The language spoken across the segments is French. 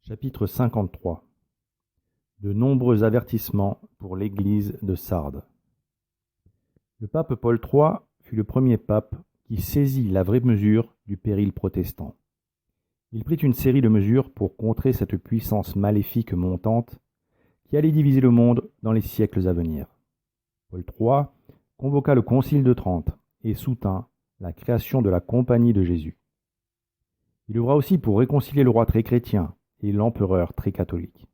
Chapitre 53. De nombreux avertissements pour l'Église de Sardes. Le pape Paul III fut le premier pape qui saisit la vraie mesure du péril protestant. Il prit une série de mesures pour contrer cette puissance maléfique montante qui allait diviser le monde dans les siècles à venir. Paul III convoqua le Concile de Trente et soutint la création de la Compagnie de Jésus. Il œuvra aussi pour réconcilier le roi très chrétien et l'empereur très catholique.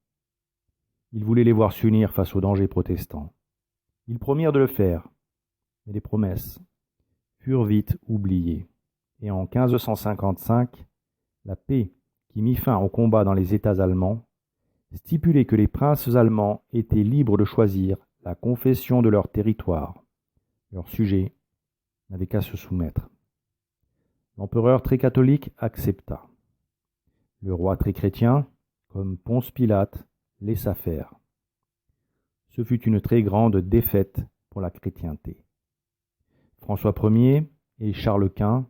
Il voulait les voir s'unir face aux dangers protestants. Ils promirent de le faire, mais les promesses furent vite oubliées. Et en 1555, la paix qui mit fin au combat dans les États allemands stipulait que les princes allemands étaient libres de choisir la confession de leur territoire. Leurs sujets n'avaient qu'à se soumettre. L'empereur très catholique accepta. Le roi très chrétien, comme Ponce Pilate, laissa faire. Ce fut une très grande défaite pour la chrétienté. François Ier et Charles Quint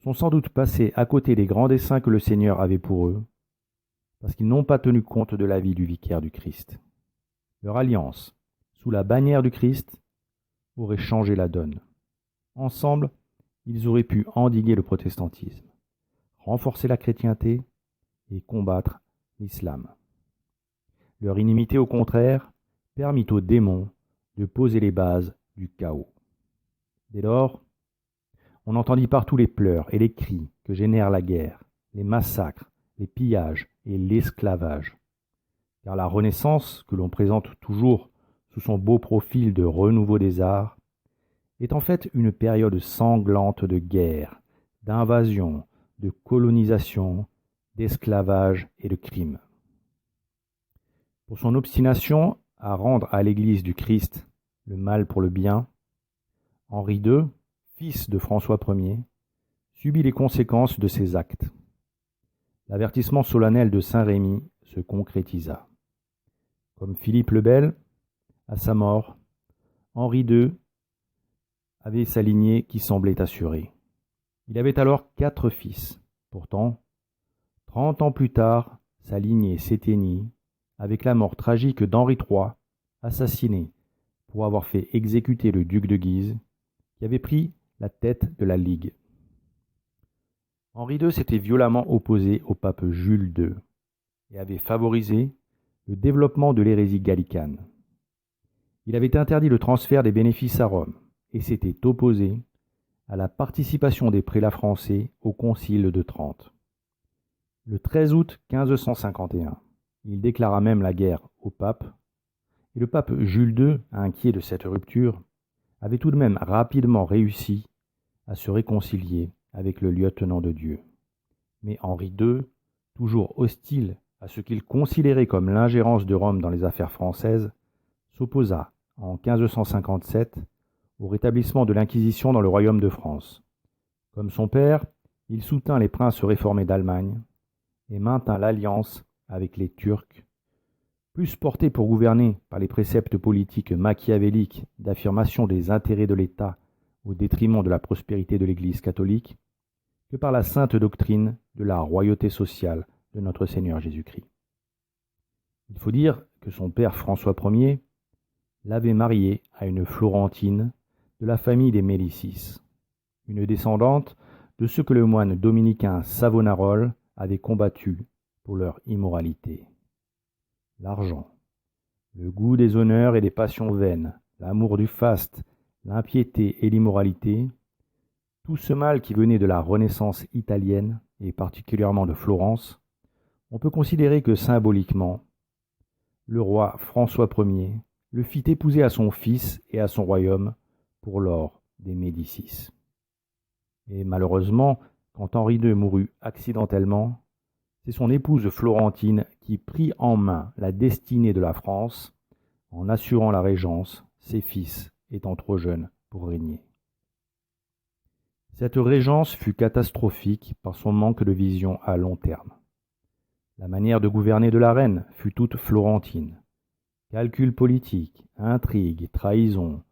sont sans doute passés à côté des grands desseins que le Seigneur avait pour eux, parce qu'ils n'ont pas tenu compte de l'avis du vicaire du Christ. Leur alliance, sous la bannière du Christ, aurait changé la donne. Ensemble, ils auraient pu endiguer le protestantisme, renforcer la chrétienté et combattre l'islam. Leur inimité, au contraire, permit aux démons de poser les bases du chaos. Dès lors, on entendit partout les pleurs et les cris que génèrent la guerre, les massacres, les pillages et l'esclavage. Car la Renaissance, que l'on présente toujours sous son beau profil de renouveau des arts, est en fait une période sanglante de guerre, d'invasion, de colonisation, d'esclavage et de crime. Pour son obstination à rendre à l'Église du Christ le mal pour le bien, Henri II, fils de François Ier, subit les conséquences de ses actes. L'avertissement solennel de Saint-Rémy se concrétisa. Comme Philippe le Bel, à sa mort, Henri II avait sa lignée qui semblait assurée. Il avait alors 4 fils. Pourtant, 30 ans plus tard, sa lignée s'éteignit avec la mort tragique d'Henri III, assassiné pour avoir fait exécuter le duc de Guise, qui avait pris la tête de la Ligue. Henri II s'était violemment opposé au pape Jules II et avait favorisé le développement de l'hérésie gallicane. Il avait interdit le transfert des bénéfices à Rome et s'était opposé à la participation des prélats français au Concile de Trente. Le 13 août 1551, il déclara même la guerre au pape, et le pape Jules II, inquiet de cette rupture, avait tout de même rapidement réussi à se réconcilier avec le lieutenant de Dieu. Mais Henri II, toujours hostile à ce qu'il considérait comme l'ingérence de Rome dans les affaires françaises, s'opposa en 1557 au rétablissement de l'Inquisition dans le royaume de France. Comme son père, il soutint les princes réformés d'Allemagne et maintint l'alliance avec les Turcs, plus portés pour gouverner par les préceptes politiques machiavéliques d'affirmation des intérêts de l'État au détriment de la prospérité de l'Église catholique, que par la sainte doctrine de la royauté sociale de notre Seigneur Jésus-Christ. Il faut dire que son père François Ier l'avait marié à une Florentine de la famille des Médicis, une descendante de ceux que le moine dominicain Savonarole avait combattu pour leur immoralité. L'argent, le goût des honneurs et des passions vaines, l'amour du faste, l'impiété et l'immoralité, tout ce mal qui venait de la Renaissance italienne, et particulièrement de Florence, on peut considérer que symboliquement, le roi François Ier le fit épouser à son fils et à son royaume pour l'or des Médicis. Et malheureusement, quand Henri II mourut accidentellement, c'est son épouse Florentine qui prit en main la destinée de la France en assurant la régence, ses fils étant trop jeunes pour régner. Cette régence fut catastrophique par son manque de vision à long terme. La manière de gouverner de la reine fut toute florentine. Calculs politiques, intrigues, trahisons,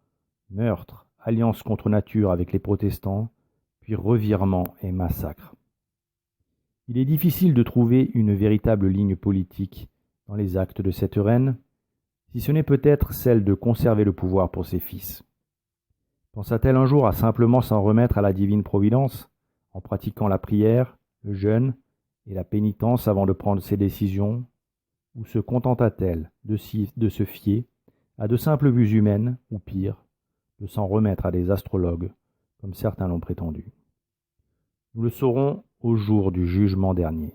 meurtres, alliances contre nature avec les protestants, puis revirements et massacres. Il est difficile de trouver une véritable ligne politique dans les actes de cette reine, si ce n'est peut-être celle de conserver le pouvoir pour ses fils. Pensa-t-elle un jour à simplement s'en remettre à la divine providence, en pratiquant la prière, le jeûne et la pénitence avant de prendre ses décisions, ou se contenta-t-elle de se fier à de simples vues humaines, ou pire, de s'en remettre à des astrologues, comme certains l'ont prétendu? Nous le saurons au jour du jugement dernier,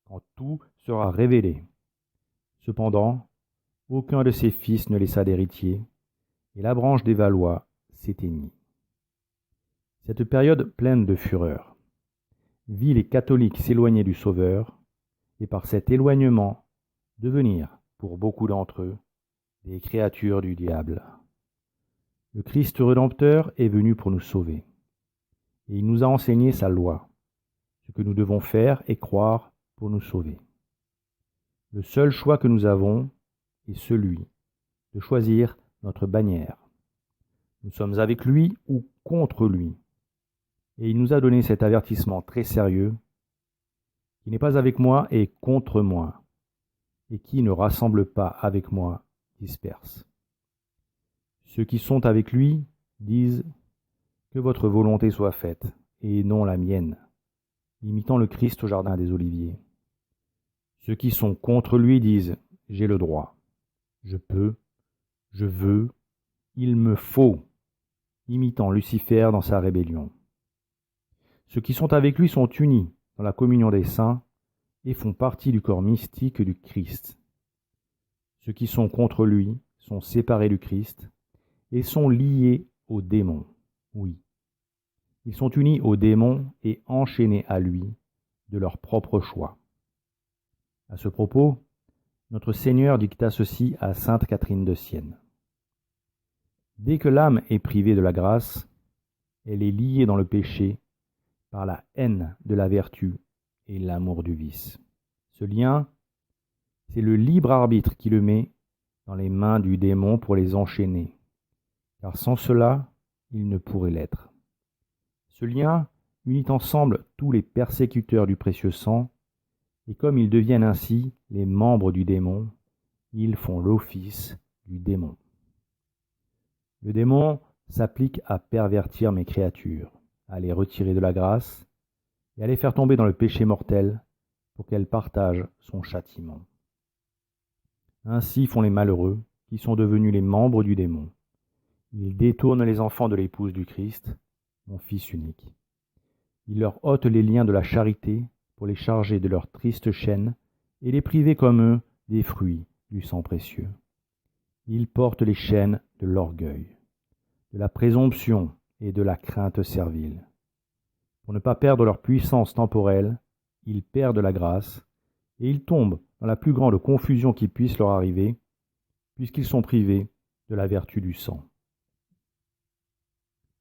quand tout sera révélé. Cependant, aucun de ses fils ne laissa d'héritier, et la branche des Valois s'éteignit. Cette période pleine de fureur vit les catholiques s'éloigner du Sauveur, et par cet éloignement devenir, pour beaucoup d'entre eux, des créatures du diable. Le Christ Rédempteur est venu pour nous sauver, et il nous a enseigné sa loi, ce que nous devons faire et croire pour nous sauver. Le seul choix que nous avons est celui de choisir notre bannière. Nous sommes avec lui ou contre lui, et il nous a donné cet avertissement très sérieux: qui n'est pas avec moi est contre moi, et qui ne rassemble pas avec moi disperse. Ceux qui sont avec lui disent: que votre volonté soit faite, et non la mienne, imitant le Christ au jardin des Oliviers. Ceux qui sont contre lui disent: j'ai le droit, je peux, je veux, il me faut, imitant Lucifer dans sa rébellion. Ceux qui sont avec lui sont unis dans la communion des saints et font partie du corps mystique du Christ. Ceux qui sont contre lui sont séparés du Christ et sont liés aux démons. Oui, ils sont unis aux démons et enchaînés à lui de leur propre choix. À ce propos, notre Seigneur dicta ceci à sainte Catherine de Sienne: dès que l'âme est privée de la grâce, elle est liée dans le péché par la haine de la vertu et l'amour du vice. Ce lien, c'est le libre arbitre qui le met dans les mains du démon pour les enchaîner, car sans cela, il ne pourrait l'être. Ce lien unit ensemble tous les persécuteurs du précieux sang, et comme ils deviennent ainsi les membres du démon, ils font l'office du démon. Le démon s'applique à pervertir mes créatures, à les retirer de la grâce et à les faire tomber dans le péché mortel pour qu'elles partagent son châtiment. Ainsi font les malheureux qui sont devenus les membres du démon. Ils détournent les enfants de l'épouse du Christ, mon Fils unique. Ils leur ôtent les liens de la charité pour les charger de leurs tristes chaînes et les priver comme eux des fruits du sang précieux. Ils portent les chaînes de l'orgueil, de la présomption et de la crainte servile. Pour ne pas perdre leur puissance temporelle, ils perdent la grâce et ils tombent dans la plus grande confusion qui puisse leur arriver, puisqu'ils sont privés de la vertu du sang.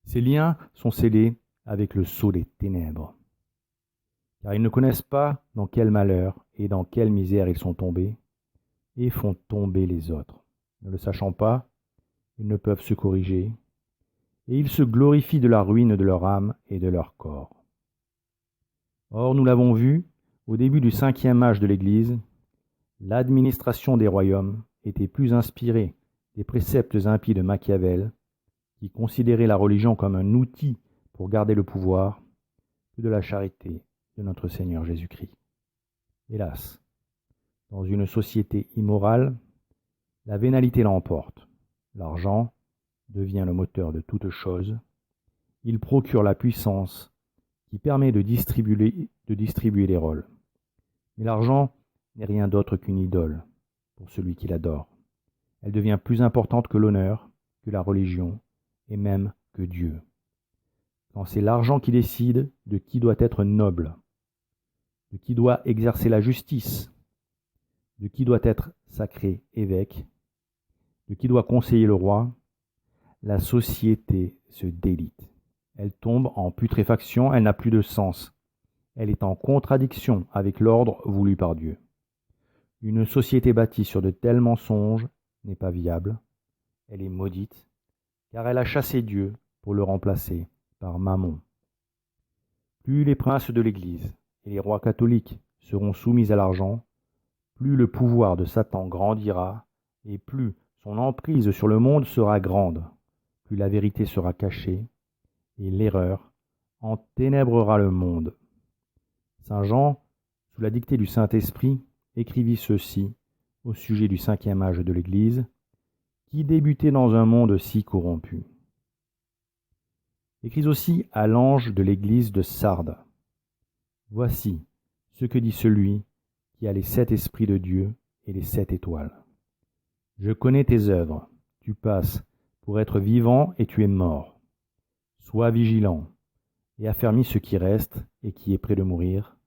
Ces liens sont scellés avec le sceau des ténèbres, car ils ne connaissent pas dans quel malheur et dans quelle misère ils sont tombés, et font tomber les autres. Ne le sachant pas, ils ne peuvent se corriger, et ils se glorifient de la ruine de leur âme et de leur corps. Or, nous l'avons vu, au début du 5e âge de l'Église, l'administration des royaumes était plus inspirée des préceptes impies de Machiavel, qui considérait la religion comme un outil pour garder le pouvoir, que de la charité de notre Seigneur Jésus-Christ. Hélas, dans une société immorale, la vénalité l'emporte. L'argent devient le moteur de toute chose. Il procure la puissance qui permet de distribuer les rôles. Mais l'argent n'est rien d'autre qu'une idole pour celui qui l'adore. Elle devient plus importante que l'honneur, que la religion et même que Dieu. Quand c'est l'argent qui décide de qui doit être noble, de qui doit exercer la justice, de qui doit être sacré évêque, de qui doit conseiller le roi, la société se délite. Elle tombe en putréfaction, elle n'a plus de sens. Elle est en contradiction avec l'ordre voulu par Dieu. Une société bâtie sur de tels mensonges n'est pas viable. Elle est maudite, car elle a chassé Dieu pour le remplacer par Mammon. Plus les princes de l'Église et les rois catholiques seront soumis à l'argent, plus le pouvoir de Satan grandira, et plus son emprise sur le monde sera grande, plus la vérité sera cachée, et l'erreur enténébrera le monde. Saint Jean, sous la dictée du Saint-Esprit, écrivit ceci au sujet du 5e âge de l'Église, qui débutait dans un monde si corrompu. Écris aussi à l'ange de l'Église de Sardes. Voici ce que dit celui qui a les 7 esprits de Dieu et les 7 étoiles. Je connais tes œuvres, tu passes pour être vivant et tu es mort. Sois vigilant et affermis ce qui reste et qui est près de mourir,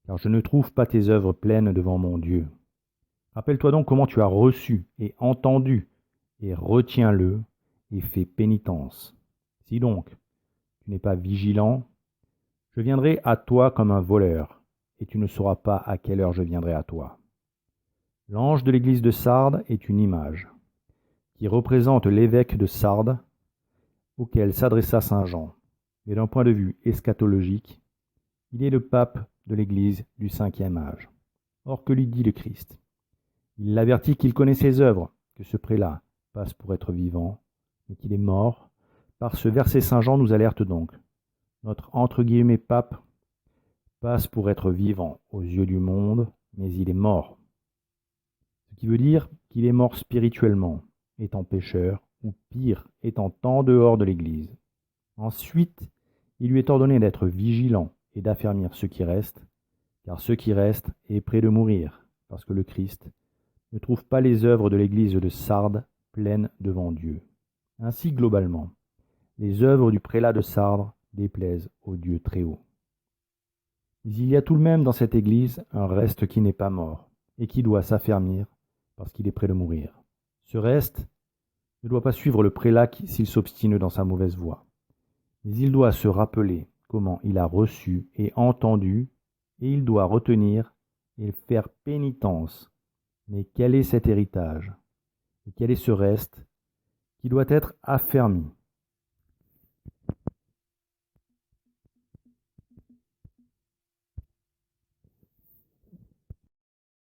car je ne trouve pas tes œuvres pleines devant mon Dieu. Rappelle-toi donc comment tu as reçu et entendu, et retiens-le et fais pénitence. Si donc tu n'es pas vigilant, je viendrai à toi comme un voleur, et tu ne sauras pas à quelle heure je viendrai à toi. L'ange de l'église de Sardes est une image qui représente l'évêque de Sardes auquel s'adressa saint Jean. Mais d'un point de vue eschatologique, il est le pape de l'église du 5e âge. Or, que lui dit le Christ? Il l'avertit qu'il connaît ses œuvres, que ce prélat passe pour être vivant, mais qu'il est mort. Par ce verset, saint Jean nous alerte donc. Notre « pape » passe pour être vivant aux yeux du monde, mais il est mort. Ce qui veut dire qu'il est mort spirituellement, étant pécheur, ou pire, étant en dehors de l'Église. Ensuite, il lui est ordonné d'être vigilant et d'affermir ce qui reste, car ce qui reste est près de mourir, parce que le Christ ne trouve pas les œuvres de l'Église de Sardes pleines devant Dieu. Ainsi, globalement, les œuvres du prélat de Sardes déplaisent au Dieu très haut. Mais il y a tout de même dans cette Église un reste qui n'est pas mort, et qui doit s'affermir, parce qu'il est près de mourir. Ce reste ne doit pas suivre le prélat s'il s'obstine dans sa mauvaise voie, mais il doit se rappeler comment il a reçu et entendu, et il doit retenir et faire pénitence. Mais quel est cet héritage? Et quel est ce reste qui doit être affermi?